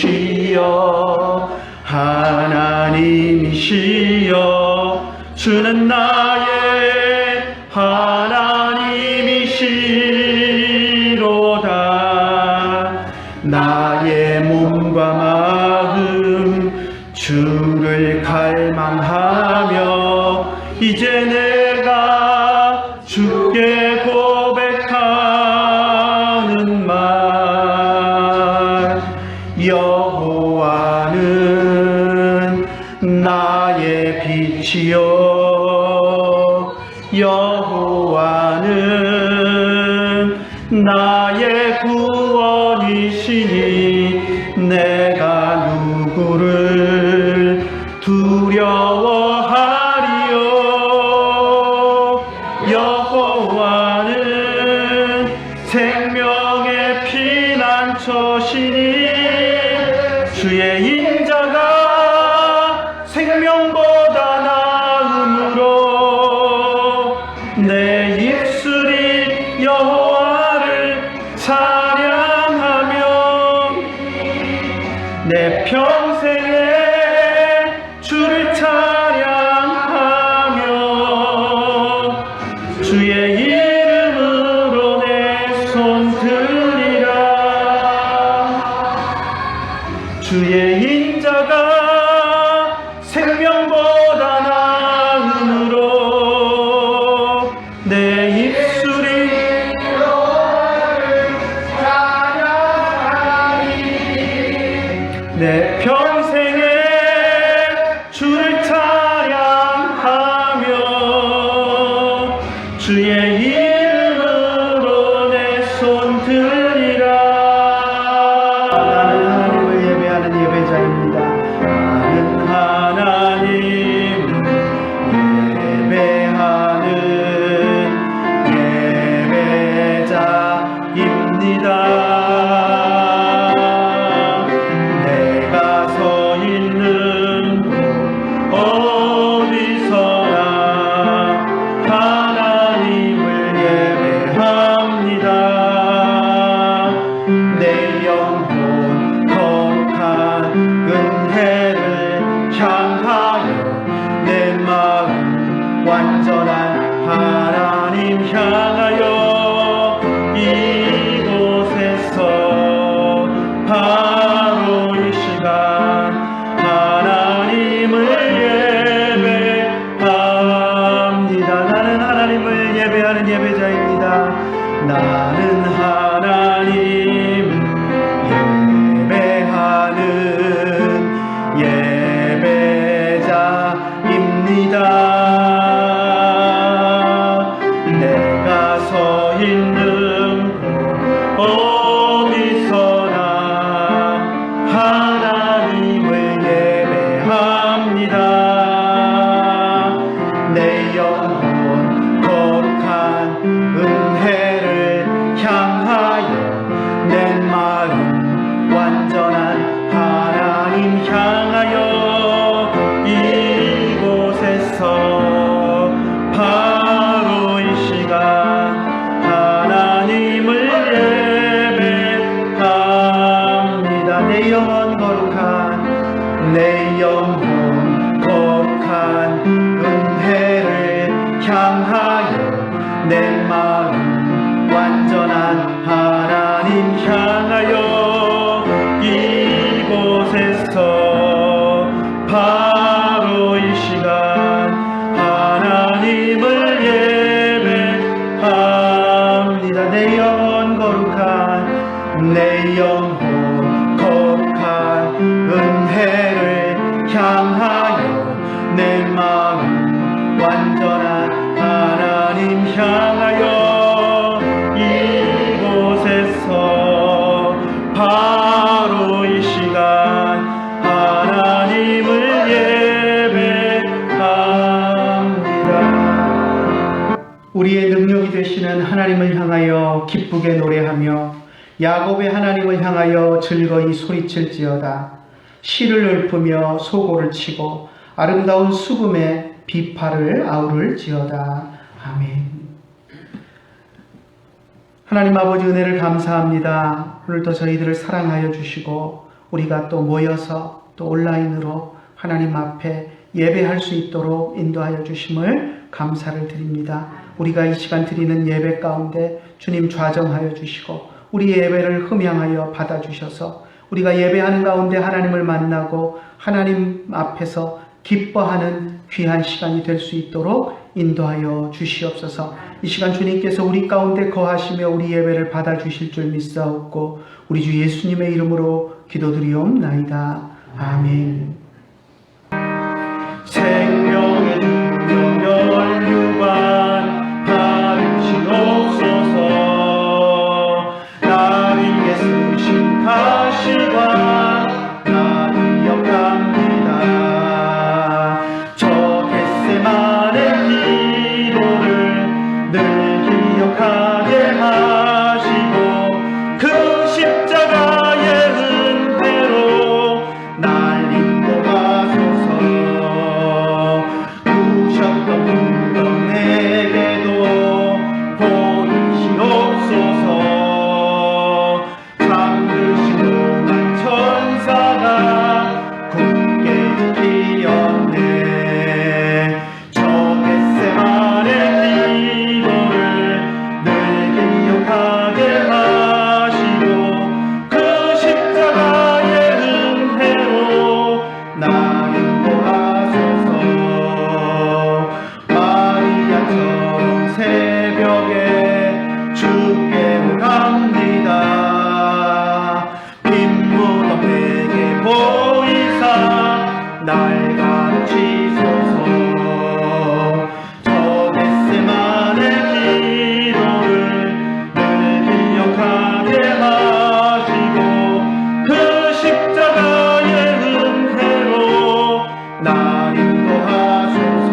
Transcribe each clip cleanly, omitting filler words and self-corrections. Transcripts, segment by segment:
하나님이시여 하나님이시여 주는 나의 하나님이시로다. 나의 몸과 마음 주를 갈망하며 이제 내가 주께 고백하는 말, 여호와는 나의 빛이요 여호와는 나의 구원이시니 내가 누구를 두려워하리요. 여호와는 생명의 피난처시니 주의 인자가 생명보다 나음으로 내 입술이 여호와를 찬양하며 내 평생에 주를 찬양하며 주의 이름으로 내 손 들리라. 주의 인자가 생명보다 나음으로 내 입술이 여호와를 찬양하니 내 평생에 주를 찬양하며 주의 이름으로 내 손 들리라. 나는 하나님을 예배하는 예배자입니다. 나는 하나님을 예배하는 예배자입니다. 내가 서 있는 곳 어디서나 하나님을 예배합니다. 내 영혼 거룩한 은혜를 향하여 내 마음 완전한 하나님 향하여 이곳에서 바로 이 시간 하나님을 예배합니다. 나는 하나님을 예배하는 예배자입니다. 나는 하나님을 예배하는 예배자입니다. 내가 서 있는 곳 어디서나 하나님을 예배합니다. 내 영혼 거룩한 은혜를 향하여 내 마음 완전한 하나님 향하여 이곳에서 바로 이 시간 하나님을 예배합니다. 내 영혼 거룩한 은혜를 향하여 내 마음 완전한 하나님 향하여 이곳에서 바로 이 시간 하나님을 예배합니다. 내 영혼 거룩한 은혜를 향하여 내 마음 완전한 하나님 향하여 이곳에서 바로 이 시간 하나님을 예배합니다. 우리의 능력이 되시는 하나님을 향하여 기쁘게 노래하며 야곱의 하나님을 향하여 즐거이 소리칠지어다. 시를 읊으며 소고를 치고 아름다운 수금에 비파를 아우를지어다. 아멘. 하나님 아버지 은혜를 감사합니다. 오늘도 저희들을 사랑하여 주시고 우리가 또 모여서 또 온라인으로 하나님 앞에 예배할 수 있도록 인도하여 주심을 감사를 드립니다. 우리가 이 시간 드리는 예배 가운데 주님 좌정하여 주시고 우리 예배를 흠양하여 받아주셔서 우리가 예배하는 가운데 하나님을 만나고 하나님 앞에서 기뻐하는 귀한 시간이 될 수 있도록 인도하여 주시옵소서. 이 시간 주님께서 우리 가운데 거하시며 우리 예배를 받아주실 줄 믿사옵고 우리 주 예수님의 이름으로 기도드리옵나이다. 아멘. 생명의 중명 유관 받으시옵소서. 나를 위해 쓰신 가시관 나 기억합니다. 저 겟세마네 기도를 늘 기억하게 하시고 그 십자가의 은혜로 날 인도하소서. 부셨던 분명 내게도 보이시옵소서. 잠드신 동안 천사가 굳게 지키었네. 저 겟세마네 기도를 늘 기억하게 하시고 그 십자가의 은혜로 나 인도하소서. 마리아처럼 새벽에 주께 오갑니다. 빈무덤 내게 보이사 날 가르치소서. 저 겟세마네 기도를 늘 기억하게 하시고 그 십자가의 은혜로 날 인도하소서.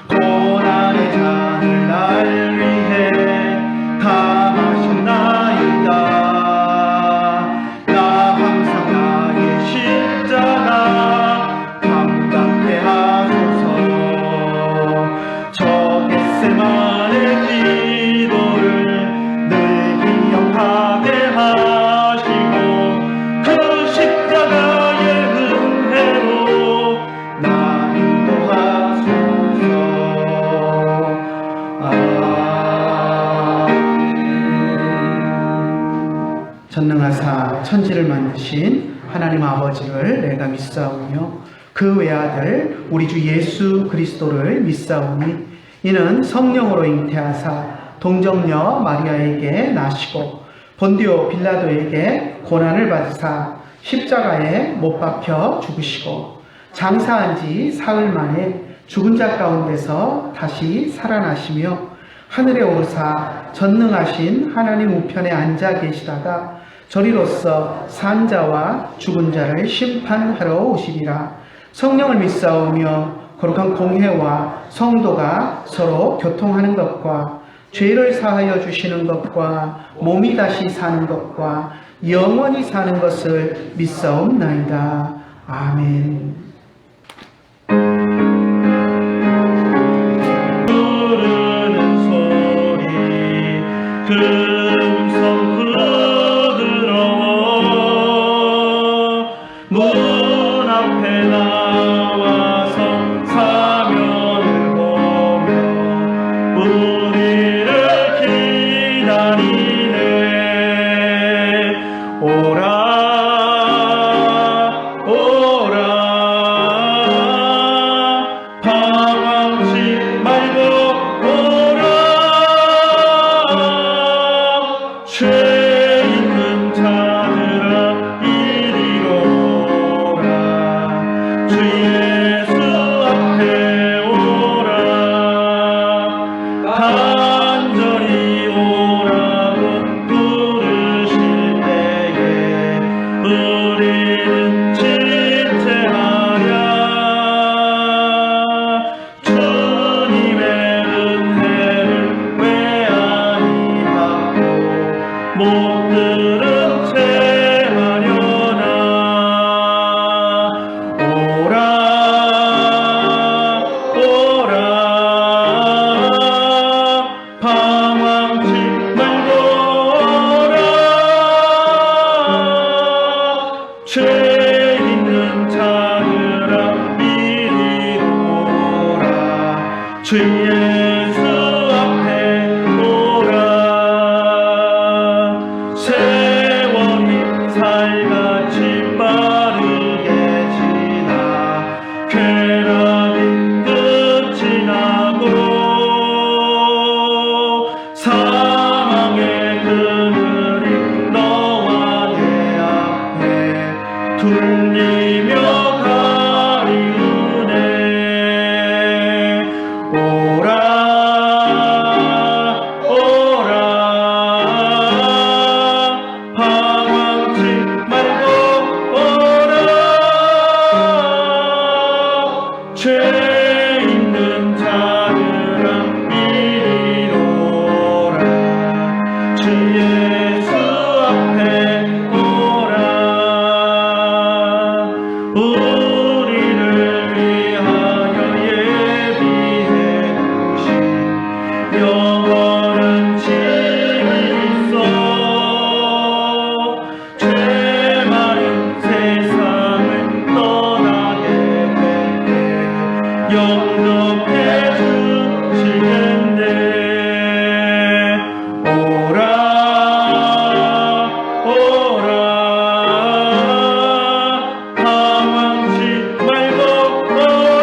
고난의 잔을 날 위해 다 마셨나이다. 나 항상 나의 십자가 감당케 하소서. 저 겟세마네 기도를 늘 기억하게 하시고 그 십자가의 은혜로 나 인도하소서. 아멘. 전능하사 천지를 만드신 하나님 아버지를 내가 믿사오며 그 외아들 우리 주 예수 그리스도를 믿사오니 이는 성령으로 잉태하사 동정녀 마리아에게 나시고 본디오 빌라도에게 고난을 받으사 십자가에 못 박혀 죽으시고 장사한 지 사흘 만에 죽은 자 가운데서 다시 살아나시며 하늘에 오르사 전능하신 하나님 우편에 앉아 계시다가 저리로서 산 자와 죽은 자를 심판하러 오시리라. 성령을 믿사오며 거룩한 공회와 성도가 서로 교통하는 것과 죄를 사하여 주시는 것과 몸이 다시 사는 것과 영원히 사는 것을 믿사옵나이다. 아멘. 부르는 소리 그 음성 부드러워 문 앞에 나와서 사면을 보며 우리를 기다리네. 오라 오라 주 예수 앞에 오라. 세월이 살같이 빠르게 지나 쾌락이 끝이 나고 사망의 그늘이 너와 내 앞에 둘리며 가리우네. 오라 오라 방황치 말고 오라. 죄 있는 자들아 이리 오라. 주 예수 앞에 오라. 우리를 위하여 예비해 두신 영원한 집이 있어. 죄 많은 세상을 떠나게 될 때 영접해 주시겠네. 오라 오라 방황치 말고 오라.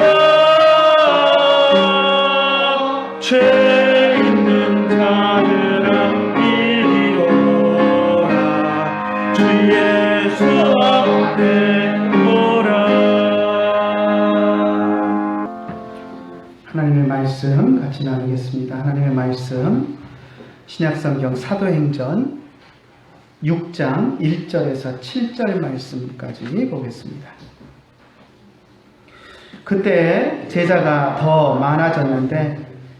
죄 있는 자들아 이리 오라. 주 예수 앞에 오라. 하나님의 말씀 같이 나누겠습니다. 하나님의 말씀 신약성경 사도행전 6장 1절에서 7절 말씀까지 보겠습니다. 그때 제자가 더 많아졌는데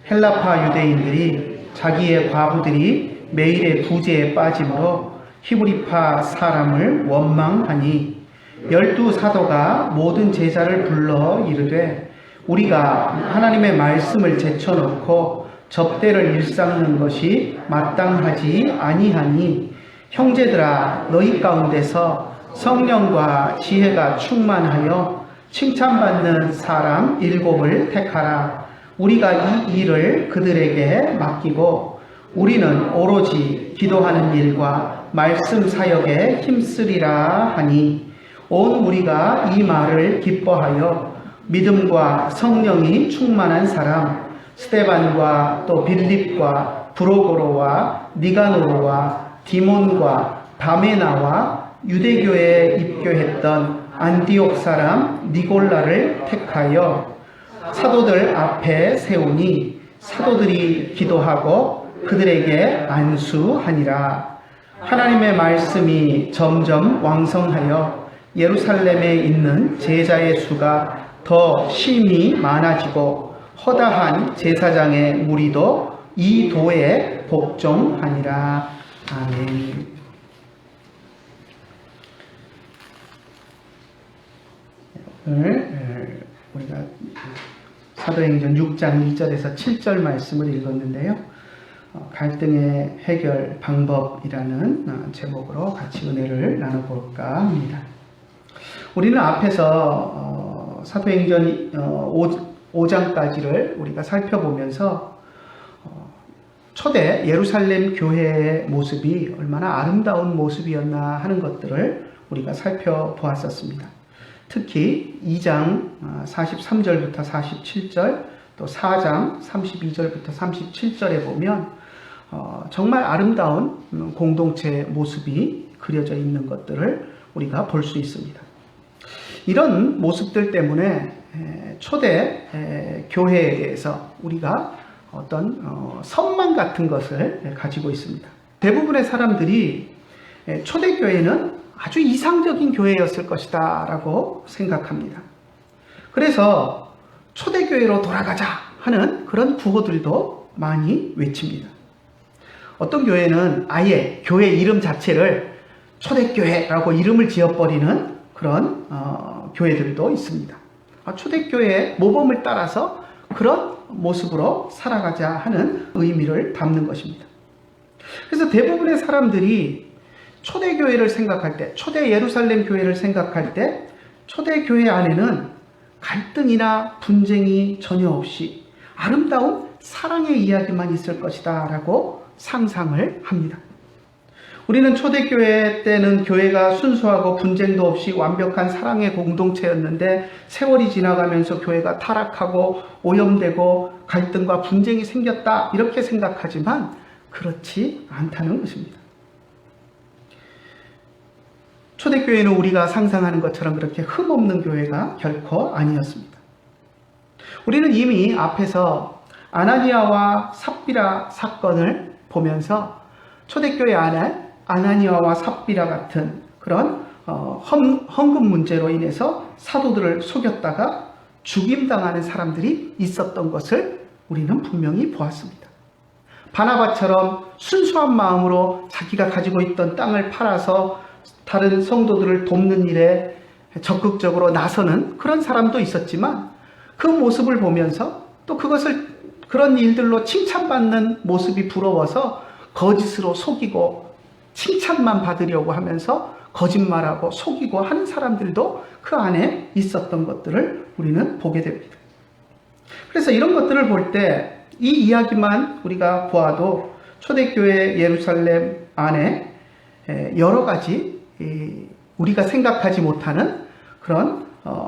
헬라파 유대인들이 자기의 과부들이 매일의 부재에 빠짐으로 히브리파 사람을 원망하니 12 사도가 모든 제자를 불러 이르되 우리가 하나님의 말씀을 제쳐놓고 접대를 일삼는 것이 마땅하지 아니하니 형제들아 너희 가운데서 성령과 지혜가 충만하여 칭찬받는 사람 7을 택하라. 우리가 이 일을 그들에게 맡기고 우리는 오로지 기도하는 일과 말씀 사역에 힘쓰리라 하니 온 우리가 이 말을 기뻐하여 믿음과 성령이 충만한 사람 스데반과 또 빌립과 브로고로와 니가노로와 디몬과 바메나와 유대교에 입교했던 안디옥 사람 니골라를 택하여 사도들 앞에 세우니 사도들이 기도하고 그들에게 안수하니라. 하나님의 말씀이 점점 왕성하여 예루살렘에 있는 제자의 수가 더 심히 많아지고 허다한 제사장의 무리도 이 도에 복종하니라. 아멘. 오늘 우리가 사도행전 6장 1절에서 7절 말씀을 읽었는데요. 갈등의 해결 방법이라는 제목으로 같이 은혜를 나눠볼까 합니다. 우리는 앞에서 사도행전 5장까지를 우리가 살펴보면서 초대 예루살렘 교회의 모습이 얼마나 아름다운 모습이었나 하는 것들을 우리가 살펴보았었습니다. 특히 2장 43절부터 47절 또 4장 32절부터 37절에 보면 정말 아름다운 공동체의 모습이 그려져 있는 것들을 우리가 볼 수 있습니다. 이런 모습들 때문에 초대 교회에 대해서 우리가 어떤 선망 같은 것을 가지고 있습니다. 대부분의 사람들이 초대교회는 아주 이상적인 교회였을 것이다 라고 생각합니다. 그래서 초대교회로 돌아가자 하는 그런 구호들도 많이 외칩니다. 어떤 교회는 아예 교회 이름 자체를 초대교회라고 이름을 지어버리는 그런 교회들도 있습니다. 초대교회의 모범을 따라서 그런 모습으로 살아가자 하는 의미를 담는 것입니다. 그래서 대부분의 사람들이 초대교회를 생각할 때, 초대 예루살렘 교회를 생각할 때 초대교회 안에는 갈등이나 분쟁이 전혀 없이 아름다운 사랑의 이야기만 있을 것이다 라고 상상을 합니다. 우리는 초대교회 때는 교회가 순수하고 분쟁도 없이 완벽한 사랑의 공동체였는데 세월이 지나가면서 교회가 타락하고 오염되고 갈등과 분쟁이 생겼다 이렇게 생각하지만 그렇지 않다는 것입니다. 초대교회는 우리가 상상하는 것처럼 그렇게 흠없는 교회가 결코 아니었습니다. 우리는 이미 앞에서 아나니아와 삽비라 사건을 보면서 초대교회 안에 아나니아와 삽비라 같은 그런 헌금 문제로 인해서 사도들을 속였다가 죽임당하는 사람들이 있었던 것을 우리는 분명히 보았습니다. 바나바처럼 순수한 마음으로 자기가 가지고 있던 땅을 팔아서 다른 성도들을 돕는 일에 적극적으로 나서는 그런 사람도 있었지만 그 모습을 보면서 또 그런 일들로 칭찬받는 모습이 부러워서 거짓으로 속이고 칭찬만 받으려고 하면서 거짓말하고 속이고 하는 사람들도 그 안에 있었던 것들을 우리는 보게 됩니다. 그래서 이런 것들을 볼 때 이 이야기만 우리가 보아도 초대교회 예루살렘 안에 여러 가지 우리가 생각하지 못하는 그런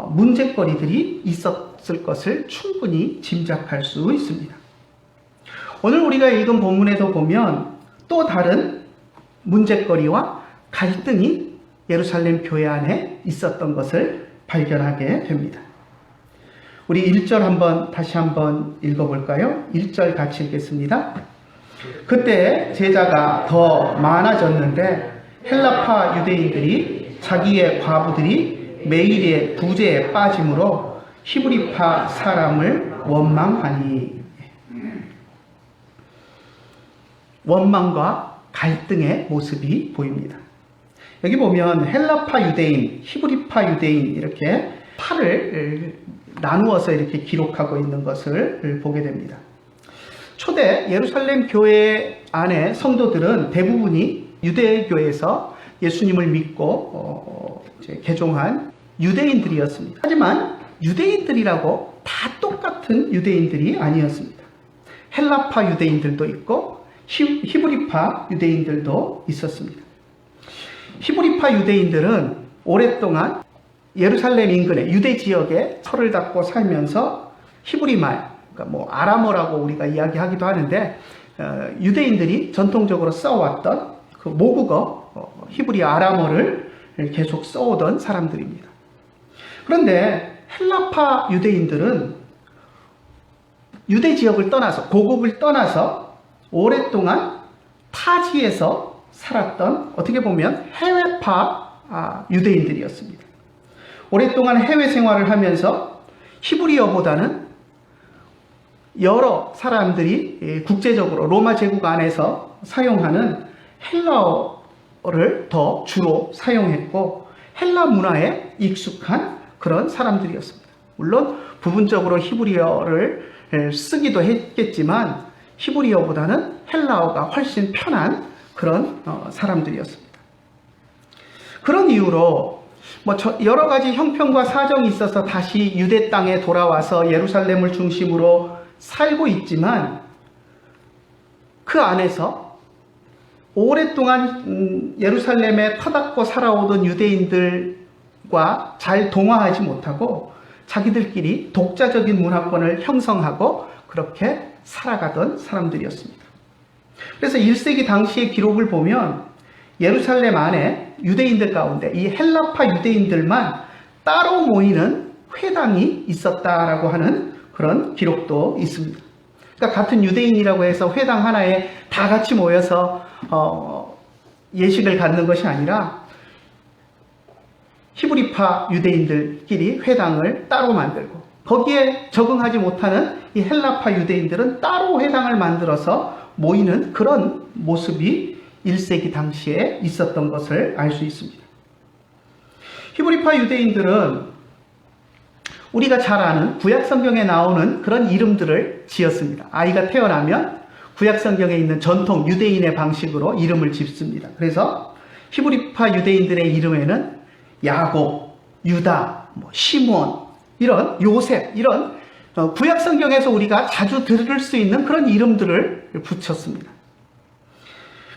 문제거리들이 있었을 것을 충분히 짐작할 수 있습니다. 오늘 우리가 읽은 본문에도 보면 또 다른 문제거리와 갈등이 예루살렘 교회 안에 있었던 것을 발견하게 됩니다. 우리 1절 다시 한번 읽어볼까요? 1절 같이 읽겠습니다. 그때 제자가 더 많아졌는데 헬라파 유대인들이 자기의 과부들이 매일의 부재에 빠짐으로 히브리파 사람을 원망하니. 원망과 갈등의 모습이 보입니다. 여기 보면 헬라파 유대인, 히브리파 유대인 이렇게 파를 나누어서 이렇게 기록하고 있는 것을 보게 됩니다. 초대 예루살렘 교회 안에 성도들은 대부분이 유대교에서 예수님을 믿고 개종한 유대인들이었습니다. 하지만 유대인들이라고 다 똑같은 유대인들이 아니었습니다. 헬라파 유대인들도 있고 히브리파 유대인들도 있었습니다. 히브리파 유대인들은 오랫동안 예루살렘 인근의 유대 지역에 터를 닦고 살면서 히브리 말, 그러니까 아람어라고 우리가 이야기하기도 하는데 유대인들이 전통적으로 써왔던 그 모국어 히브리 아람어를 계속 써오던 사람들입니다. 그런데 헬라파 유대인들은 유대 지역을 떠나서 고국을 떠나서 오랫동안 타지에서 살았던 어떻게 보면 해외파 유대인들이었습니다. 오랫동안 해외 생활을 하면서 히브리어보다는 여러 사람들이 국제적으로 로마 제국 안에서 사용하는 헬라어를 더 주로 사용했고 헬라 문화에 익숙한 그런 사람들이었습니다. 물론 부분적으로 히브리어를 쓰기도 했겠지만 히브리어보다는 헬라어가 훨씬 편한 그런 사람들이었습니다. 그런 이유로 여러 가지 형편과 사정이 있어서 다시 유대 땅에 돌아와서 예루살렘을 중심으로 살고 있지만 그 안에서 오랫동안 예루살렘에 터닫고 살아오던 유대인들과 잘 동화하지 못하고 자기들끼리 독자적인 문화권을 형성하고 그렇게 살아가던 사람들이었습니다. 그래서 1세기 당시의 기록을 보면 예루살렘 안에 유대인들 가운데 이 헬라파 유대인들만 따로 모이는 회당이 있었다라고 하는 그런 기록도 있습니다. 그러니까 같은 유대인이라고 해서 회당 하나에 다 같이 모여서 예식을 갖는 것이 아니라 히브리파 유대인들끼리 회당을 따로 만들고 거기에 적응하지 못하는 이 헬라파 유대인들은 따로 회당을 만들어서 모이는 그런 모습이 1세기 당시에 있었던 것을 알 수 있습니다. 히브리파 유대인들은 우리가 잘 아는 구약성경에 나오는 그런 이름들을 지었습니다. 아이가 태어나면 구약성경에 있는 전통 유대인의 방식으로 이름을 짓습니다. 그래서 히브리파 유대인들의 이름에는 야곱, 유다, 시몬, 이런 요셉, 이런 구약 성경에서 우리가 자주 들을 수 있는 그런 이름들을 붙였습니다.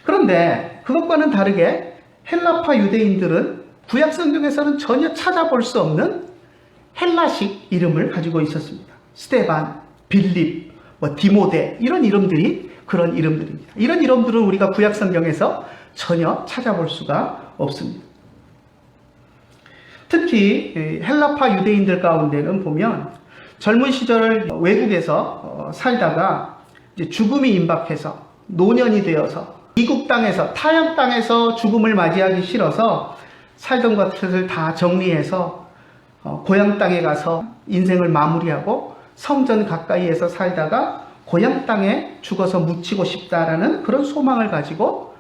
그런데 그것과는 다르게 헬라파 유대인들은 구약 성경에서는 전혀 찾아볼 수 없는 헬라식 이름을 가지고 있었습니다. 스테반, 빌립, 디모데 이런 이름들이 그런 이름들입니다. 이런 이름들은 우리가 구약 성경에서 전혀 찾아볼 수가 없습니다. 특히 헬라파 유대인들 가운데는 보면 젊은 시절 외국에서 살다가 이제 죽음이 임박해서 노년이 되어서 미국 땅에서 타양 땅에서 죽음을 맞이하기 싫어서 살던 것을 다 정리해서 고향 땅에 가서 인생을 마무리하고 성전 가까이에서 살다가 고향 땅에 죽어서 묻히고 싶다라는 그런 소망을 가지고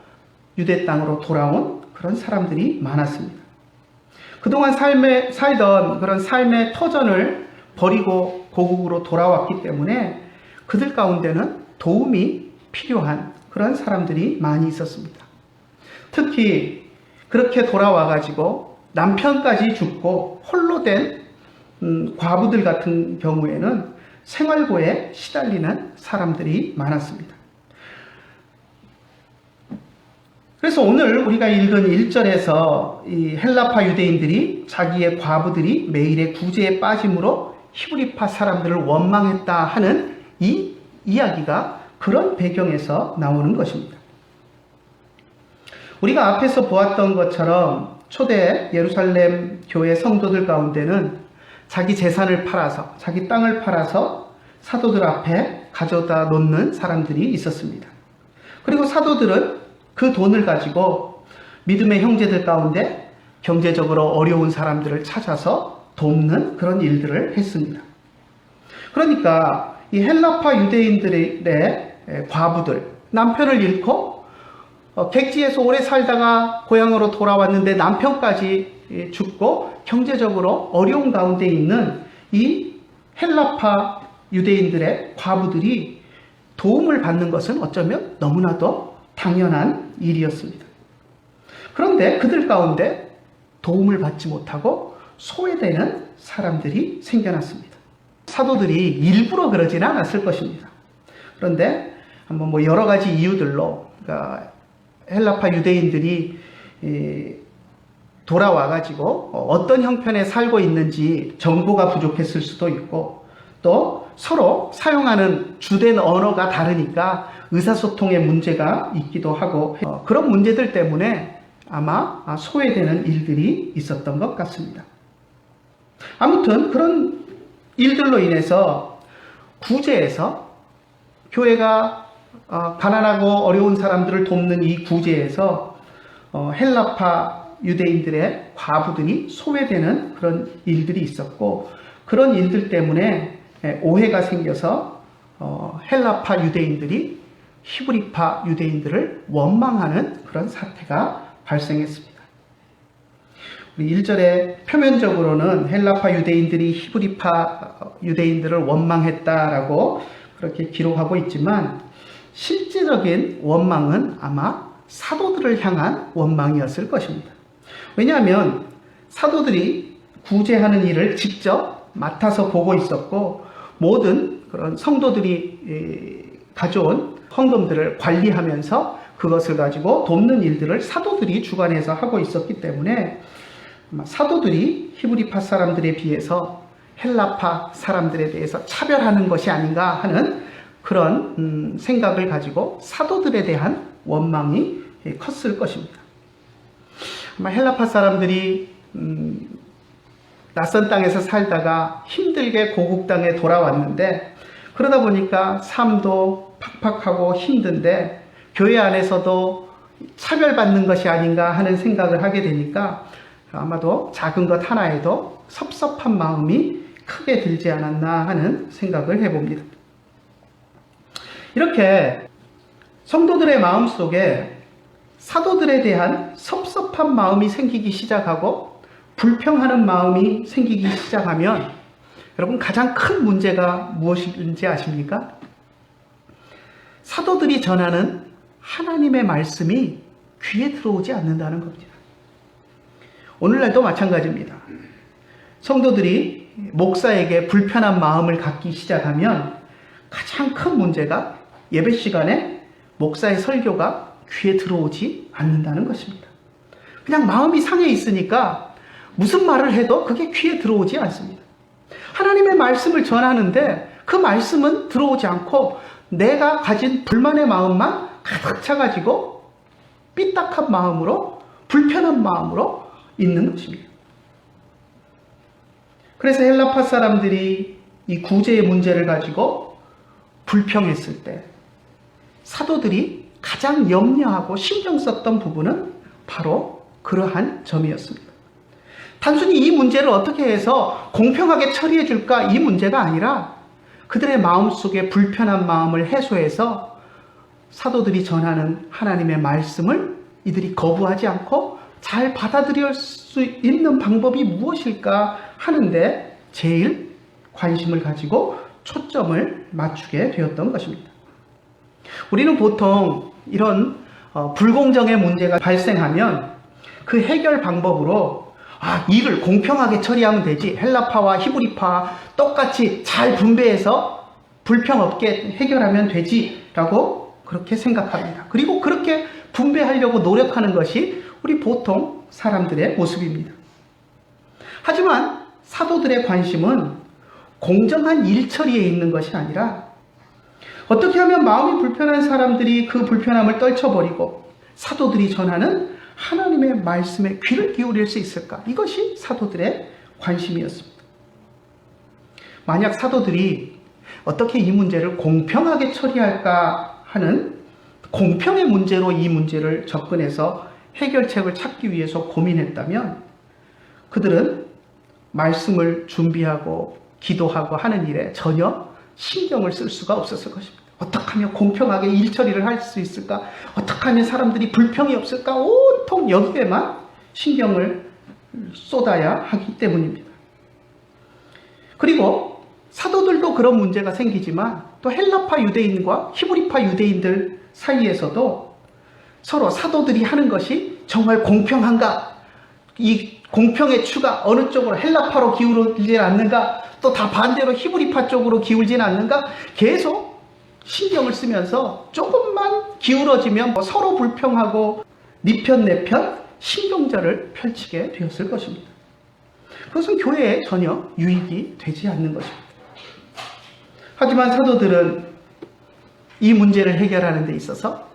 유대 땅으로 돌아온 그런 사람들이 많았습니다. 그동안 살던 그런 삶의 터전을 버리고 고국으로 돌아왔기 때문에 그들 가운데는 도움이 필요한 그런 사람들이 많이 있었습니다. 특히 그렇게 돌아와가지고 남편까지 죽고 홀로 된 과부들 같은 경우에는 생활고에 시달리는 사람들이 많았습니다. 그래서 오늘 우리가 읽은 1절에서 이 헬라파 유대인들이 자기의 과부들이 매일의 구제에 빠짐으로 히브리파 사람들을 원망했다 하는 이 이야기가 그런 배경에서 나오는 것입니다. 우리가 앞에서 보았던 것처럼 초대 예루살렘 교회 성도들 가운데는 자기 재산을 팔아서, 자기 땅을 팔아서 사도들 앞에 가져다 놓는 사람들이 있었습니다. 그리고 사도들은 그 돈을 가지고 믿음의 형제들 가운데 경제적으로 어려운 사람들을 찾아서 돕는 그런 일들을 했습니다. 그러니까 이 헬라파 유대인들의 과부들, 남편을 잃고 객지에서 오래 살다가 고향으로 돌아왔는데 남편까지 죽고 경제적으로 어려운 가운데 있는 이 헬라파 유대인들의 과부들이 도움을 받는 것은 어쩌면 너무나도 당연한 일이었습니다. 그런데 그들 가운데 도움을 받지 못하고 소외되는 사람들이 생겨났습니다. 사도들이 일부러 그러지는 않았을 것입니다. 그런데 한번 여러 가지 이유들로 그러니까 헬라파 유대인들이 돌아와가지고 어떤 형편에 살고 있는지 정보가 부족했을 수도 있고 또 서로 사용하는 주된 언어가 다르니까 의사소통의 문제가 있기도 하고 그런 문제들 때문에 아마 소외되는 일들이 있었던 것 같습니다. 아무튼 그런 일들로 인해서 구제에서 교회가 가난하고 어려운 사람들을 돕는 이 구제에서 헬라파 유대인들의 과부들이 소외되는 그런 일들이 있었고 그런 일들 때문에 오해가 생겨서 헬라파 유대인들이 히브리파 유대인들을 원망하는 그런 사태가 발생했습니다. 우리 1절에 표면적으로는 헬라파 유대인들이 히브리파 유대인들을 원망했다라고 그렇게 기록하고 있지만 실제적인 원망은 아마 사도들을 향한 원망이었을 것입니다. 왜냐하면 사도들이 구제하는 일을 직접 맡아서 보고 있었고 모든 그런 성도들이 가져온 헌금들을 관리하면서 그것을 가지고 돕는 일들을 사도들이 주관해서 하고 있었기 때문에 사도들이 히브리파 사람들에 비해서 헬라파 사람들에 대해서 차별하는 것이 아닌가 하는 그런 생각을 가지고 사도들에 대한 원망이 컸을 것입니다. 아마 헬라파 사람들이 낯선 땅에서 살다가 힘들게 고국 땅에 돌아왔는데 그러다 보니까 삶도 팍팍하고 힘든데 교회 안에서도 차별받는 것이 아닌가 하는 생각을 하게 되니까 아마도 작은 것 하나에도 섭섭한 마음이 크게 들지 않았나 하는 생각을 해봅니다. 이렇게 성도들의 마음속에 사도들에 대한 섭섭한 마음이 생기기 시작하고 불평하는 마음이 생기기 시작하면 여러분 가장 큰 문제가 무엇인지 아십니까? 사도들이 전하는 하나님의 말씀이 귀에 들어오지 않는다는 겁니다. 오늘날도 마찬가지입니다. 성도들이 목사에게 불편한 마음을 갖기 시작하면 가장 큰 문제가 예배 시간에 목사의 설교가 귀에 들어오지 않는다는 것입니다. 그냥 마음이 상해 있으니까 무슨 말을 해도 그게 귀에 들어오지 않습니다. 하나님의 말씀을 전하는데 그 말씀은 들어오지 않고 내가 가진 불만의 마음만 가득 차가지고 삐딱한 마음으로, 불편한 마음으로 있는 것입니다. 그래서 헬라파 사람들이 이 구제의 문제를 가지고 불평했을 때 사도들이 가장 염려하고 신경 썼던 부분은 바로 그러한 점이었습니다. 단순히 이 문제를 어떻게 해서 공평하게 처리해 줄까, 이 문제가 아니라 그들의 마음속에 불편한 마음을 해소해서 사도들이 전하는 하나님의 말씀을 이들이 거부하지 않고 잘 받아들일 수 있는 방법이 무엇일까 하는데 제일 관심을 가지고 초점을 맞추게 되었던 것입니다. 우리는 보통 이런 불공정의 문제가 발생하면 그 해결 방법으로 일을 공평하게 처리하면 되지, 헬라파와 히브리파 똑같이 잘 분배해서 불평 없게 해결하면 되지라고 그렇게 생각합니다. 그리고 그렇게 분배하려고 노력하는 것이 우리 보통 사람들의 모습입니다. 하지만 사도들의 관심은 공정한 일 처리에 있는 것이 아니라 어떻게 하면 마음이 불편한 사람들이 그 불편함을 떨쳐버리고 사도들이 전하는 하나님의 말씀에 귀를 기울일 수 있을까? 이것이 사도들의 관심이었습니다. 만약 사도들이 어떻게 이 문제를 공평하게 처리할까 하는 공평의 문제로 이 문제를 접근해서 해결책을 찾기 위해서 고민했다면 그들은 말씀을 준비하고 기도하고 하는 일에 전혀 신경을 쓸 수가 없었을 것입니다. 어떻게 하면 공평하게 일 처리를 할 수 있을까? 어떻게 하면 사람들이 불평이 없을까? 온통 여기에만 신경을 쏟아야 하기 때문입니다. 그리고 사도들도 그런 문제가 생기지만 또 헬라파 유대인과 히브리파 유대인들 사이에서도 서로 사도들이 하는 것이 정말 공평한가? 이 공평의 추가 어느 쪽으로 헬라파로 기울지 않는가? 또 다 반대로 히브리파 쪽으로 기울진 않는가? 계속 신경을 쓰면서 조금만 기울어지면 서로 불평하고 네 편 내 편 신경전을 펼치게 되었을 것입니다. 그것은 교회에 전혀 유익이 되지 않는 것입니다. 하지만 사도들은 이 문제를 해결하는 데 있어서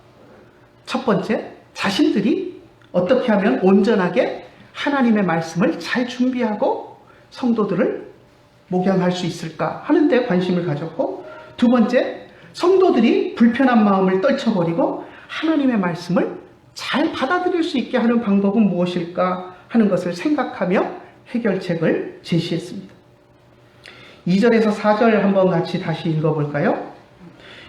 첫 번째, 자신들이 어떻게 하면 온전하게 하나님의 말씀을 잘 준비하고 성도들을 목양할 수 있을까 하는 데 관심을 가졌고, 두 번째, 성도들이 불편한 마음을 떨쳐버리고 하나님의 말씀을 잘 받아들일 수 있게 하는 방법은 무엇일까 하는 것을 생각하며 해결책을 제시했습니다. 2절에서 4절 한번 같이 다시 읽어볼까요?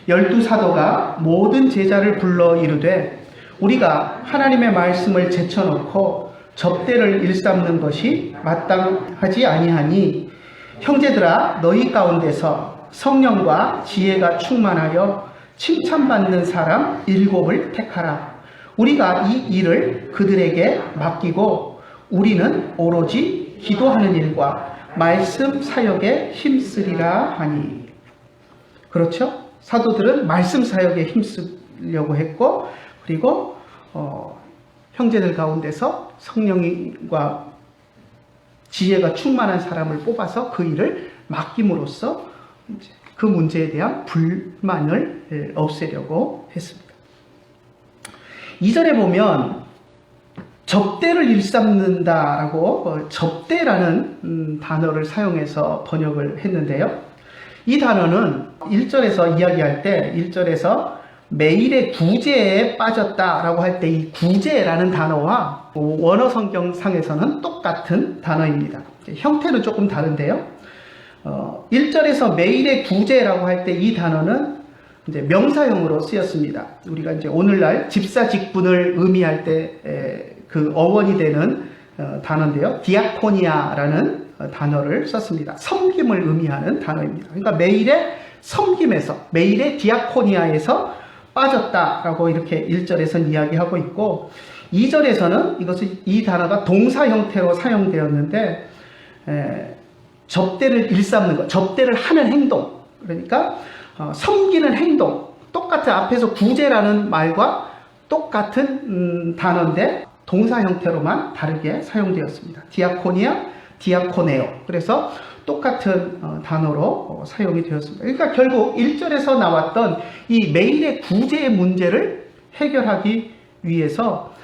12사도가 모든 제자를 불러 이르되 우리가 하나님의 말씀을 제쳐놓고 접대를 일삼는 것이 마땅하지 아니하니 형제들아 너희 가운데서 성령과 지혜가 충만하여 칭찬받는 사람 7을 택하라. 우리가 이 일을 그들에게 맡기고 우리는 오로지 기도하는 일과 말씀 사역에 힘쓰리라 하니. 그렇죠? 사도들은 말씀 사역에 힘쓰려고 했고, 그리고 형제들 가운데서 성령과 지혜가 충만한 사람을 뽑아서 그 일을 맡김으로써 그 문제에 대한 불만을 없애려고 했습니다. 2절에 보면 접대를 일삼는다라고 접대라는 단어를 사용해서 번역을 했는데요. 이 단어는 1절에서 이야기할 때 1절에서 매일의 구제에 빠졌다라고 할 때 이 구제라는 단어와 원어 성경상에서는 똑같은 단어입니다. 형태는 조금 다른데요. 1절에서 매일의 구제라고 할 때 이 단어는 이제 명사형으로 쓰였습니다. 우리가 이제 오늘날 집사 직분을 의미할 때 그 어원이 되는 단어인데요. 디아코니아라는 단어를 썼습니다. 섬김을 의미하는 단어입니다. 그러니까 매일의 섬김에서, 매일의 디아코니아에서 빠졌다라고 이렇게 1절에서는 이야기하고 있고, 2절에서는 이 단어가 동사 형태로 사용되었는데 접대를 일삼는 것, 접대를 하는 행동, 그러니까 섬기는 행동, 똑같은 앞에서 구제라는 말과 똑같은 단어인데 동사 형태로만 다르게 사용되었습니다. 디아코니아, 디아코네오. 그래서 똑같은 단어로 사용이 되었습니다. 그러니까 결국 1절에서 나왔던 이 매일의 구제의 문제를 해결하기 위해서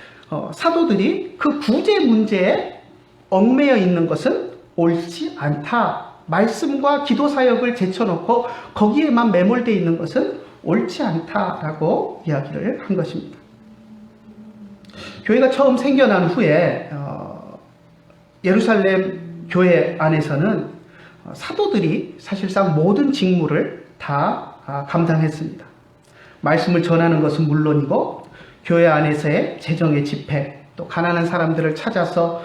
사도들이 그 구제 문제에 얽매여 있는 것은 옳지 않다. 말씀과 기도 사역을 제쳐놓고 거기에만 매몰되어 있는 것은 옳지 않다라고 이야기를 한 것입니다. 교회가 처음 생겨난 후에 예루살렘 교회 안에서는 사도들이 사실상 모든 직무를 다 감당했습니다. 말씀을 전하는 것은 물론이고 교회 안에서의 재정의 집회, 또 가난한 사람들을 찾아서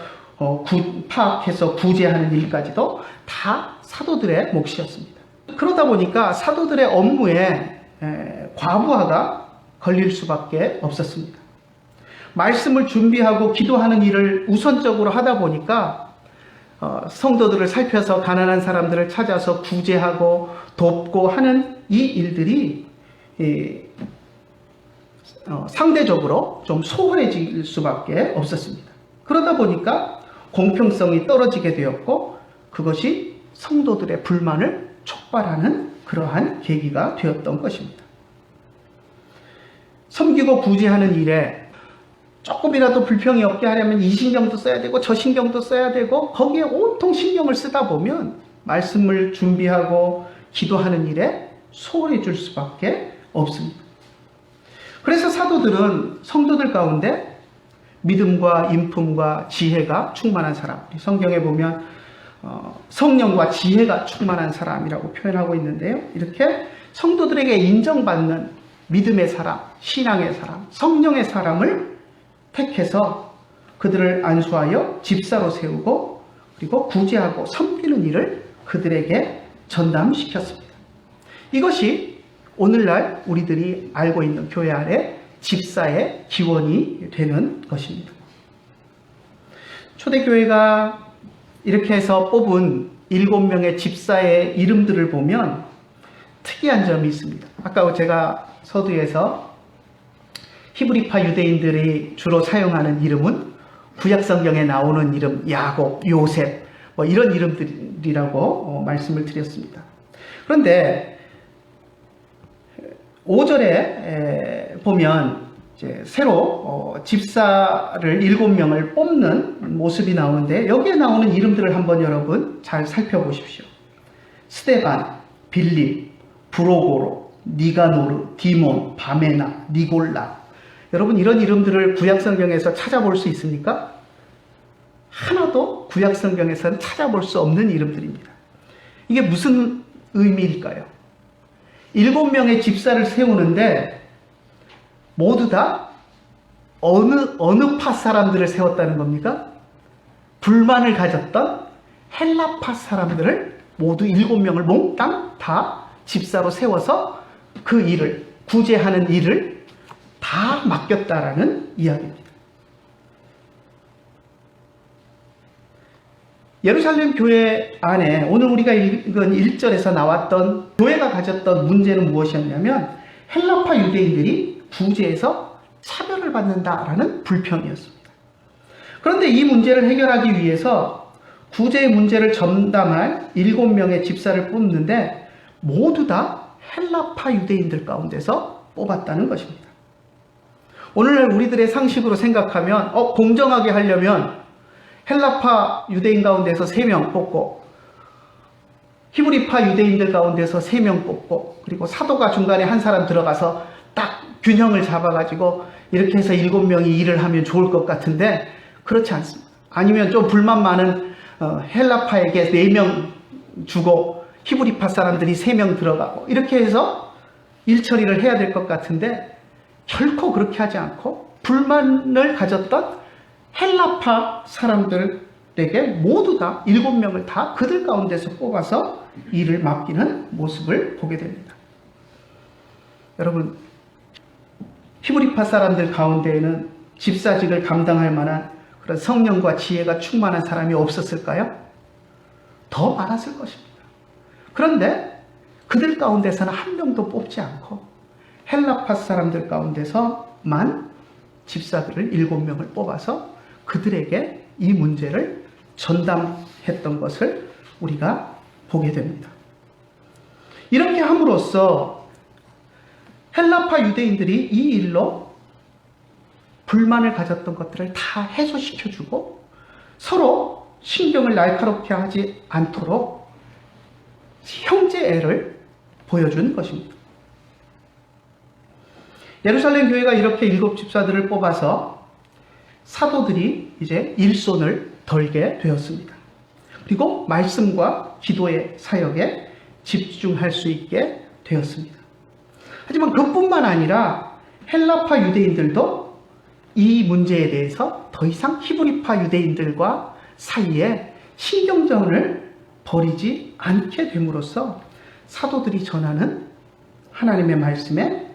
파악해서 구제하는 일까지도 다 사도들의 몫이었습니다. 그러다 보니까 사도들의 업무에 과부하가 걸릴 수밖에 없었습니다. 말씀을 준비하고 기도하는 일을 우선적으로 하다 보니까 성도들을 살펴서 가난한 사람들을 찾아서 구제하고 돕고 하는 이 일들이 상대적으로 좀 소홀해질 수밖에 없었습니다. 그러다 보니까 공평성이 떨어지게 되었고 그것이 성도들의 불만을 촉발하는 그러한 계기가 되었던 것입니다. 섬기고 구제하는 일에 조금이라도 불평이 없게 하려면 이 신경도 써야 되고 저 신경도 써야 되고 거기에 온통 신경을 쓰다 보면 말씀을 준비하고 기도하는 일에 소홀해질 수밖에 없습니다. 그래서 사도들은 성도들 가운데 믿음과 인품과 지혜가 충만한 사람, 성경에 보면 성령과 지혜가 충만한 사람이라고 표현하고 있는데요. 이렇게 성도들에게 인정받는 믿음의 사람, 신앙의 사람, 성령의 사람을 택해서 그들을 안수하여 집사로 세우고 그리고 구제하고 섬기는 일을 그들에게 전담시켰습니다. 이것이 오늘날 우리들이 알고 있는 교회 안에 집사의 기원이 되는 것입니다. 초대교회가 이렇게 해서 뽑은 7명의 집사의 이름들을 보면 특이한 점이 있습니다. 아까 제가 서두에서 히브리파 유대인들이 주로 사용하는 이름은 구약성경에 나오는 이름, 야곱, 요셉, 이런 이름들이라고 말씀을 드렸습니다. 그런데 5절에 보면 이제 새로 집사를 7명을 뽑는 모습이 나오는데 여기에 나오는 이름들을 한번 여러분 잘 살펴보십시오. 스데반, 빌립, 브로고로, 니가노르, 디몬, 바메나, 니골라. 여러분 이런 이름들을 구약성경에서 찾아볼 수 있습니까? 하나도 구약성경에서는 찾아볼 수 없는 이름들입니다. 이게 무슨 의미일까요? 7명의 집사를 세우는데 모두 다 어느 파 사람들을 세웠다는 겁니까? 불만을 가졌던 헬라파 사람들을 모두 7명을 몽땅 다 집사로 세워서 그 일을, 구제하는 일을 다 맡겼다라는 이야기입니다. 예루살렘 교회 안에 오늘 우리가 읽은 1절에서 나왔던 교회가 가졌던 문제는 무엇이었냐면 헬라파 유대인들이 구제에서 차별을 받는다라는 불평이었습니다. 그런데 이 문제를 해결하기 위해서 구제의 문제를 전담할 7명의 집사를 뽑는데 모두 다 헬라파 유대인들 가운데서 뽑았다는 것입니다. 오늘날 우리들의 상식으로 생각하면 공정하게 하려면 헬라파 유대인 가운데서 3명 뽑고 히브리파 유대인들 가운데서 3명 뽑고 그리고 사도가 중간에 한 사람 들어가서 딱 균형을 잡아가지고 이렇게 해서 7명이 일을 하면 좋을 것 같은데 그렇지 않습니다. 아니면 좀 불만 많은 헬라파에게 4명 주고 히브리파 사람들이 3명 들어가고 이렇게 해서 일 처리를 해야 될 것 같은데 결코 그렇게 하지 않고 불만을 가졌던 헬라파 사람들에게 모두 다 7명을 다 그들 가운데서 뽑아서 일을 맡기는 모습을 보게 됩니다. 여러분, 히브리파 사람들 가운데에는 집사직을 감당할 만한 그런 성령과 지혜가 충만한 사람이 없었을까요? 더 많았을 것입니다. 그런데 그들 가운데서는 한 명도 뽑지 않고 헬라파 사람들 가운데서만 집사들을 7명을 뽑아서 그들에게 이 문제를 전담했던 것을 우리가 보게 됩니다. 이렇게 함으로써 헬라파 유대인들이 이 일로 불만을 가졌던 것들을 다 해소시켜주고 서로 신경을 날카롭게 하지 않도록 형제애를 보여준 것입니다. 예루살렘 교회가 이렇게 7집사들을 뽑아서 사도들이 이제 일손을 덜게 되었습니다. 그리고 말씀과 기도의 사역에 집중할 수 있게 되었습니다. 하지만 그뿐만 아니라 헬라파 유대인들도 이 문제에 대해서 더 이상 히브리파 유대인들과 사이에 신경전을 벌이지 않게 됨으로써 사도들이 전하는 하나님의 말씀에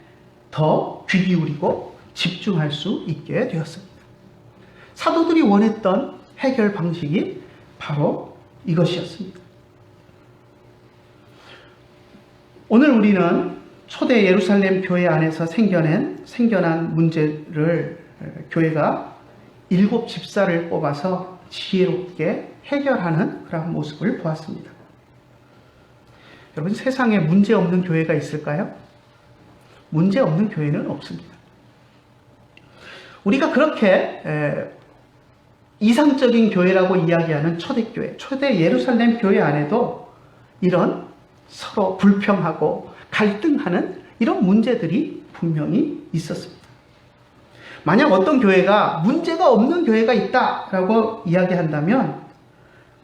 더 귀 기울이고 집중할 수 있게 되었습니다. 사도들이 원했던 해결 방식이 바로 이것이었습니다. 오늘 우리는 초대 예루살렘 교회 안에서 생겨난 문제를 교회가 7집사를 뽑아서 지혜롭게 해결하는 그런 모습을 보았습니다. 여러분, 세상에 문제 없는 교회가 있을까요? 문제 없는 교회는 없습니다. 우리가 그렇게 이상적인 교회라고 이야기하는 초대교회, 초대 예루살렘 교회 안에도 이런 서로 불평하고 갈등하는 이런 문제들이 분명히 있었습니다. 만약 어떤 교회가 문제가 없는 교회가 있다라고 이야기한다면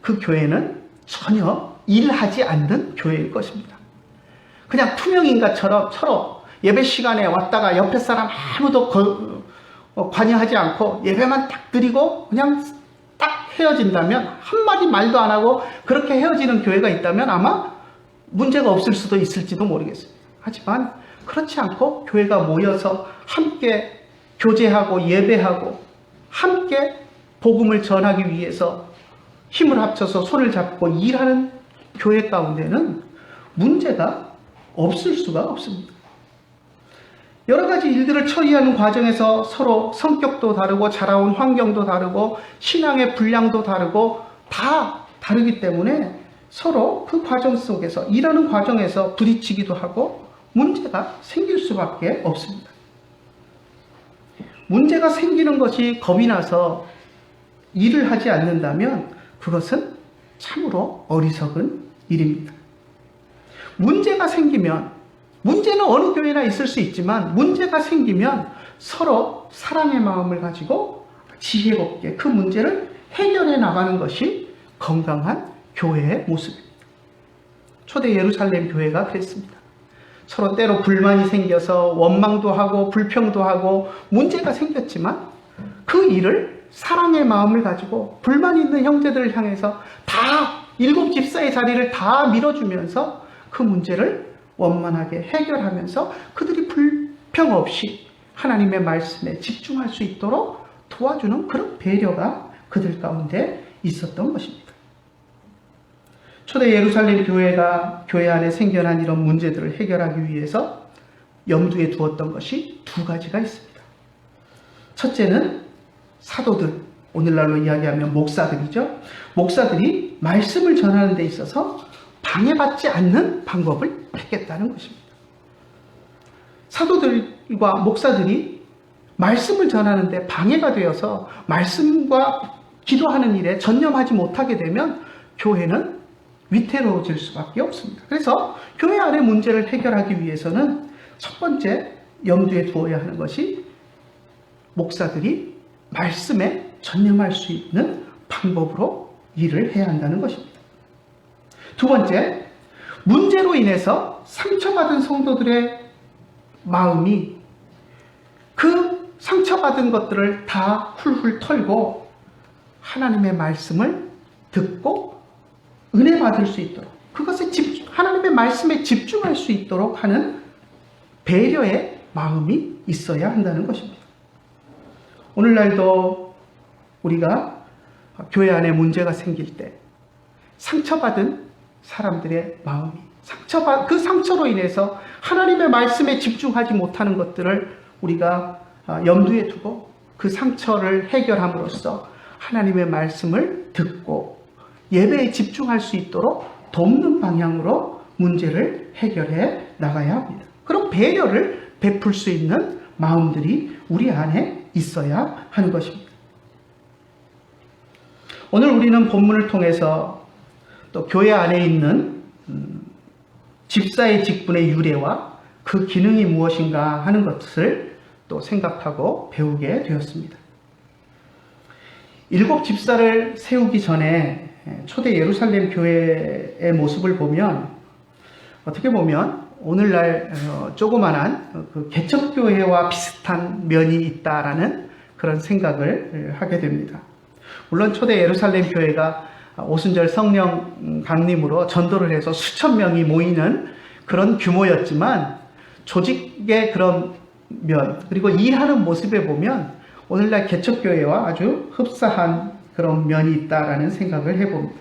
그 교회는 전혀 일하지 않는 교회일 것입니다. 그냥 투명인간처럼 서로 예배 시간에 왔다가 옆에 사람 아무도 관여하지 않고 예배만 딱 드리고 그냥 딱 헤어진다면, 한마디 말도 안 하고 그렇게 헤어지는 교회가 있다면 아마 문제가 없을 수도 있을지도 모르겠습니다. 하지만 그렇지 않고 교회가 모여서 함께 교제하고 예배하고 함께 복음을 전하기 위해서 힘을 합쳐서 손을 잡고 일하는 교회 가운데는 문제가 없을 수가 없습니다. 여러 가지 일들을 처리하는 과정에서 서로 성격도 다르고 자라온 환경도 다르고 신앙의 분량도 다르고 다 다르기 때문에 서로 그 과정 속에서, 일하는 과정에서 부딪히기도 하고 문제가 생길 수밖에 없습니다. 문제가 생기는 것이 겁이 나서 일을 하지 않는다면 그것은 참으로 어리석은 일입니다. 문제가 생기면, 문제는 어느 교회나 있을 수 있지만 문제가 생기면 서로 사랑의 마음을 가지고 지혜롭게 그 문제를 해결해 나가는 것이 건강한 교회의 모습입니다. 초대 예루살렘 교회가 그랬습니다. 서로 때로 불만이 생겨서 원망도 하고 불평도 하고 문제가 생겼지만 그 일을 사랑의 마음을 가지고 불만 있는 형제들을 향해서 다 7집사의 자리를 다 밀어주면서 그 문제를 원만하게 해결하면서 그들이 불평 없이 하나님의 말씀에 집중할 수 있도록 도와주는 그런 배려가 그들 가운데 있었던 것입니다. 초대 예루살렘 교회가 교회 안에 생겨난 이런 문제들을 해결하기 위해서 염두에 두었던 것이 2가지가 있습니다. 첫째는 사도들, 오늘날로 이야기하면 목사들이죠. 목사들이 말씀을 전하는 데 있어서 방해받지 않는 방법을 택했다는 것입니다. 사도들과 목사들이 말씀을 전하는데 방해가 되어서 말씀과 기도하는 일에 전념하지 못하게 되면 교회는 위태로워질 수밖에 없습니다. 그래서 교회 안의 문제를 해결하기 위해서는 첫 번째 염두에 두어야 하는 것이 목사들이 말씀에 전념할 수 있는 방법으로 일을 해야 한다는 것입니다. 2번째, 문제로 인해서 상처받은 성도들의 마음이 그 상처받은 것들을 다 훌훌 털고 하나님의 말씀을 듣고 은혜 받을 수 있도록, 그것에 하나님의 말씀에 집중할 수 있도록 하는 배려의 마음이 있어야 한다는 것입니다. 오늘날도 우리가 교회 안에 문제가 생길 때 상처받은 사람들의 마음이 그 상처로 인해서 하나님의 말씀에 집중하지 못하는 것들을 우리가 염두에 두고 그 상처를 해결함으로써 하나님의 말씀을 듣고 예배에 집중할 수 있도록 돕는 방향으로 문제를 해결해 나가야 합니다. 그럼 배려를 베풀 수 있는 마음들이 우리 안에 있어야 하는 것입니다. 오늘 우리는 본문을 통해서 또 교회 안에 있는 집사의 직분의 유래와 그 기능이 무엇인가 하는 것을 또 생각하고 배우게 되었습니다. 7 집사를 세우기 전에 초대 예루살렘 교회의 모습을 보면 어떻게 보면 오늘날 조그만한 그 개척교회와 비슷한 면이 있다라는 그런 생각을 하게 됩니다. 물론 초대 예루살렘 교회가 오순절 성령 강림으로 전도를 해서 수천 명이 모이는 그런 규모였지만 조직의 그런 면 그리고 일하는 모습에 보면 오늘날 개척교회와 아주 흡사한 그런 면이 있다라는 생각을 해봅니다.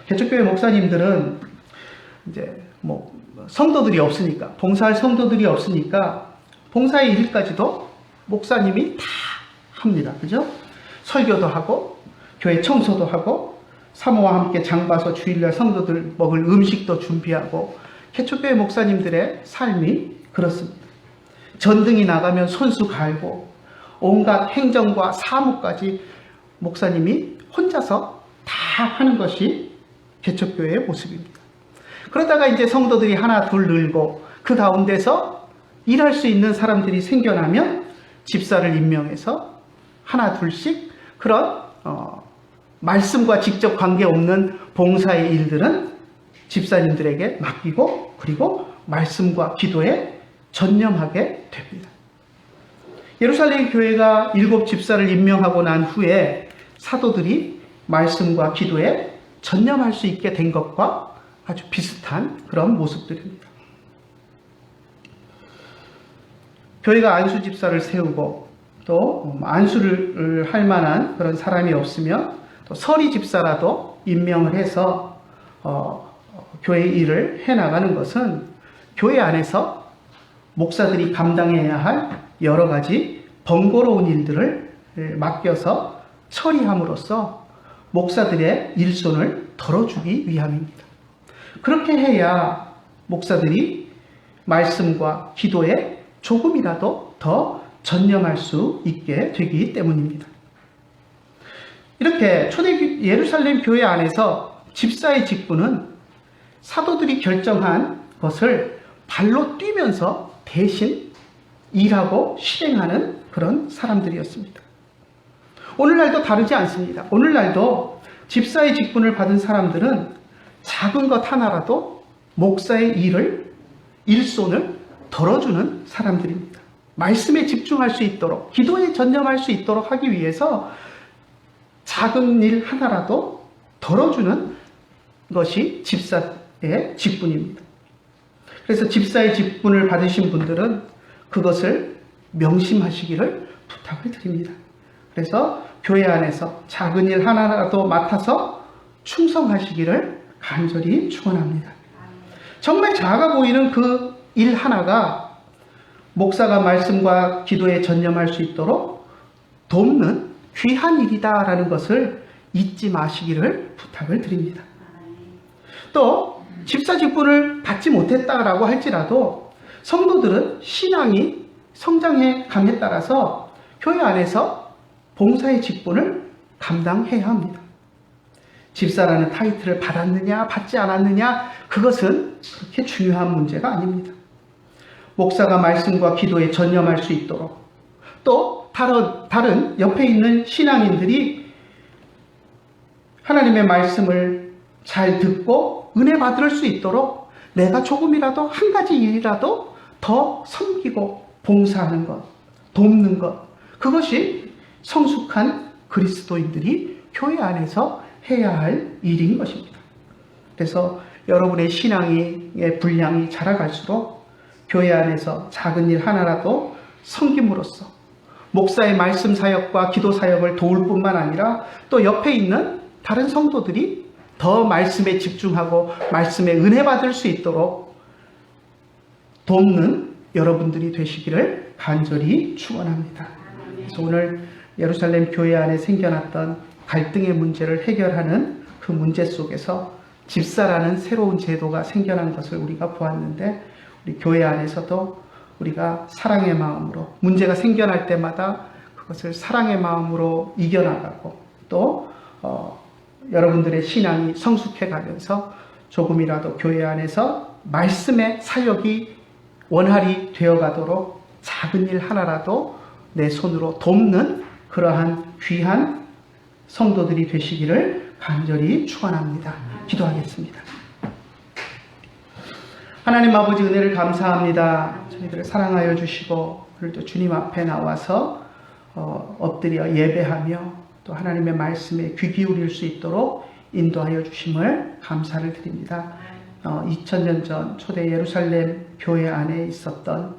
개척교회 목사님들은 이제 성도들이 없으니까 봉사할 성도들이 없으니까 봉사의 일까지도 목사님이 다 합니다. 그죠? 설교도 하고 교회 청소도 하고 사모와 함께 장 봐서 주일날 성도들 먹을 음식도 준비하고 개척교회 목사님들의 삶이 그렇습니다. 전등이 나가면 손수 갈고 온갖 행정과 사무까지 목사님이 혼자서 다 하는 것이 개척교회의 모습입니다. 그러다가 이제 성도들이 하나 둘 늘고 그 가운데서 일할 수 있는 사람들이 생겨나면 집사를 임명해서 하나 둘씩 그런 말씀과 직접 관계없는 봉사의 일들은 집사님들에게 맡기고 그리고 말씀과 기도에 전념하게 됩니다. 예루살렘 교회가 7 집사를 임명하고 난 후에 사도들이 말씀과 기도에 전념할 수 있게 된 것과 아주 비슷한 그런 모습들입니다. 교회가 안수 집사를 세우고 또 안수를 할 만한 그런 사람이 없으면 또 서리 집사라도 임명을 해서 교회 일을 해나가는 것은 교회 안에서 목사들이 감당해야 할 여러 가지 번거로운 일들을 맡겨서 처리함으로써 목사들의 일손을 덜어주기 위함입니다. 그렇게 해야 목사들이 말씀과 기도에 조금이라도 더 전념할 수 있게 되기 때문입니다. 이렇게 초대 예루살렘 교회 안에서 집사의 직분은 사도들이 결정한 것을 발로 뛰면서 대신 일하고 실행하는 그런 사람들이었습니다. 오늘날도 다르지 않습니다. 오늘날도 집사의 직분을 받은 사람들은 작은 것 하나라도 목사의 일손을 덜어주는 사람들입니다. 말씀에 집중할 수 있도록, 기도에 전념할 수 있도록 하기 위해서 작은 일 하나라도 덜어주는 것이 집사의 직분입니다. 그래서 집사의 직분을 받으신 분들은 그것을 명심하시기를 부탁을 드립니다. 그래서 교회 안에서 작은 일 하나라도 맡아서 충성하시기를 간절히 축원합니다. 정말 작아 보이는 그 일 하나가 목사가 말씀과 기도에 전념할 수 있도록 돕는 귀한 일이다라는 것을 잊지 마시기를 부탁을 드립니다. 또 집사 직분을 받지 못했다라고 할지라도 성도들은 신앙이 성장해 감에 따라서 교회 안에서 봉사의 직분을 감당해야 합니다. 집사라는 타이틀을 받았느냐 받지 않았느냐 그것은 그렇게 중요한 문제가 아닙니다. 목사가 말씀과 기도에 전념할 수 있도록 또 다른 옆에 있는 신앙인들이 하나님의 말씀을 잘 듣고 은혜 받을 수 있도록 내가 조금이라도 한 가지 일이라도 더 섬기고 봉사하는 것, 돕는 것, 그것이 성숙한 그리스도인들이 교회 안에서 해야 할 일인 것입니다. 그래서 여러분의 신앙의 분량이 자라갈수록 교회 안에서 작은 일 하나라도 섬김으로써 목사의 말씀 사역과 기도 사역을 도울 뿐만 아니라 또 옆에 있는 다른 성도들이 더 말씀에 집중하고 말씀에 은혜 받을 수 있도록 돕는 여러분들이 되시기를 간절히 축원합니다. 그래서 오늘 예루살렘 교회 안에 생겨났던 갈등의 문제를 해결하는 그 문제 속에서 집사라는 새로운 제도가 생겨난 것을 우리가 보았는데, 우리 교회 안에서도 우리가 사랑의 마음으로 문제가 생겨날 때마다 그것을 사랑의 마음으로 이겨나가고, 또 여러분들의 신앙이 성숙해 가면서 조금이라도 교회 안에서 말씀의 사역이 원활히 되어가도록 작은 일 하나라도 내 손으로 돕는 그러한 귀한 성도들이 되시기를 간절히 축원합니다. 기도하겠습니다. 하나님 아버지, 은혜를 감사합니다. 저희들을 사랑하여 주시고 오늘도 주님 앞에 나와서 엎드려 예배하며 또 하나님의 말씀에 귀 기울일 수 있도록 인도하여 주심을 감사를 드립니다. 2000년 전 초대 예루살렘 교회 안에 있었던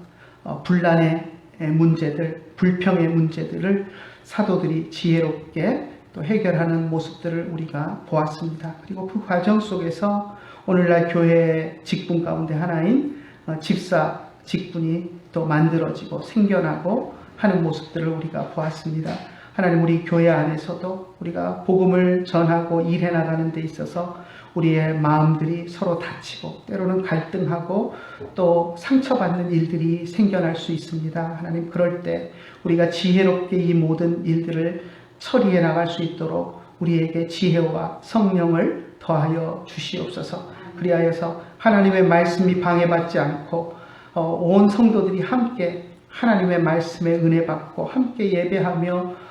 분란의 문제들, 불평의 문제들을 사도들이 지혜롭게 또 해결하는 모습들을 우리가 보았습니다. 그리고 그 과정 속에서 오늘날 교회의 직분 가운데 하나인 집사 직분이 또 만들어지고 생겨나고 하는 모습들을 우리가 보았습니다. 하나님, 우리 교회 안에서도 우리가 복음을 전하고 일해 나가는 데 있어서 우리의 마음들이 서로 다치고 때로는 갈등하고 또 상처받는 일들이 생겨날 수 있습니다. 하나님, 그럴 때 우리가 지혜롭게 이 모든 일들을 처리해 나갈 수 있도록 우리에게 지혜와 성령을 더하여 주시옵소서. 그리하여서 하나님의 말씀이 방해받지 않고 온 성도들이 함께 하나님의 말씀에 은혜 받고 함께 예배하며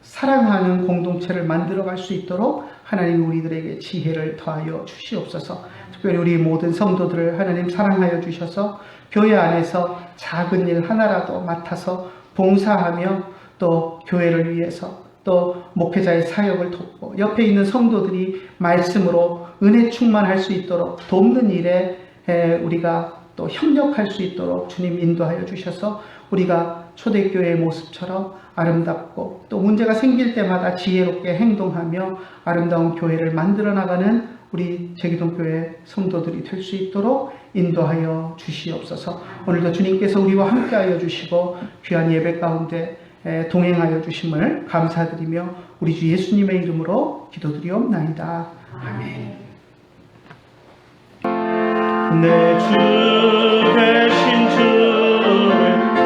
사랑하는 공동체를 만들어갈 수 있도록 하나님 우리들에게 지혜를 더하여 주시옵소서. 특별히 우리 모든 성도들을 하나님 사랑하여 주셔서 교회 안에서 작은 일 하나라도 맡아서 봉사하며 또 교회를 위해서 또 목회자의 사역을 돕고 옆에 있는 성도들이 말씀으로 은혜 충만할 수 있도록 돕는 일에 우리가 또 협력할 수 있도록 주님 인도하여 주셔서 우리가 초대교회의 모습처럼 아름답고 또 문제가 생길 때마다 지혜롭게 행동하며 아름다운 교회를 만들어 나가는 우리 제기동교회 성도들이 될 수 있도록 인도하여 주시옵소서. 오늘도 주님께서 우리와 함께하여 주시고 귀한 예배 가운데 동행하여 주심을 감사드리며 우리 주 예수님의 이름으로 기도드리옵나이다. 아멘. 내 주 대신 주를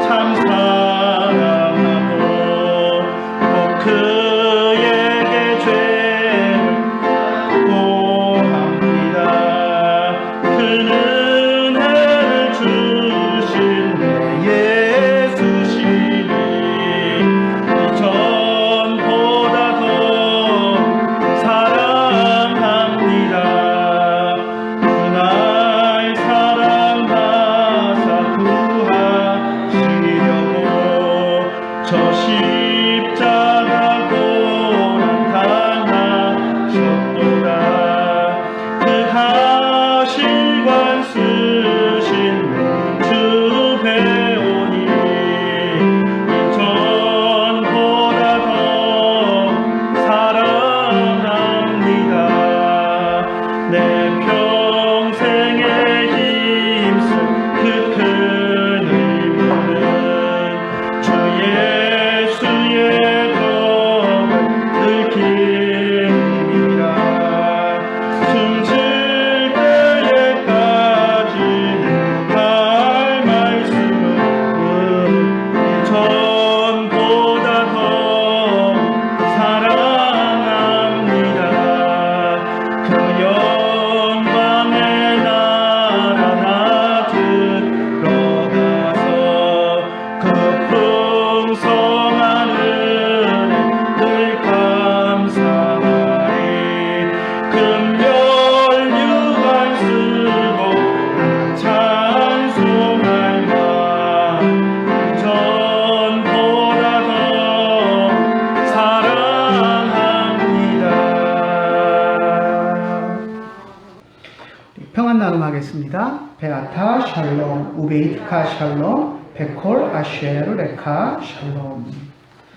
참 사랑하고 또 그에게 죄를 고합니다. 그는 은혜를 주신 내 예수시니 이전보다 더 사랑합니다. 저 십자가 고난 당하셨도다. 그 하실관 쓰신 주 배우니 이전보다 더 사랑합니다. 내 평생에 힘쓴 그 큰 의무는 주의 평안 나눔하겠습니다. 베아타 샬롬, 우베이트카 샬롬, 베콜 아쉐르 레카 샬롬.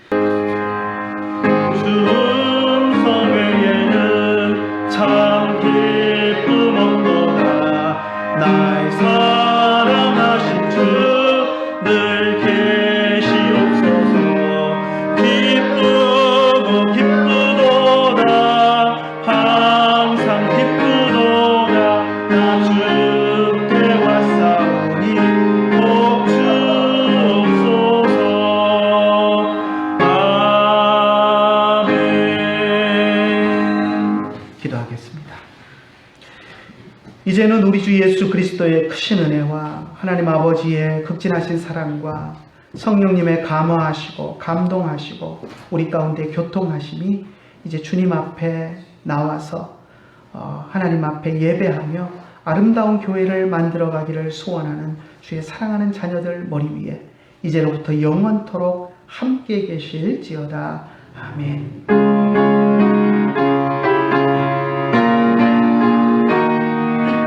주 음성 외에는 참 기쁨 얻도다. 날 사랑하신 주 늘 계시옵소서. 기쁘고 기쁘도다. 항상 기쁘도다. 나 주께 왔사오니 복 주옵소서. 아멘. 기도하겠습니다. 이제는 우리 주 예수 그리스도의 크신 은혜와 하나님 아버지의 극진하신 사랑과 성령님의 감화하시고 감동하시고 우리 가운데 교통하심이 이제 주님 앞에 나와서 하나님 앞에 예배하며 아름다운 교회를 만들어가기를 소원하는 주의 사랑하는 자녀들 머리 위에 이제로부터 영원토록 함께 계실지어다. 아멘.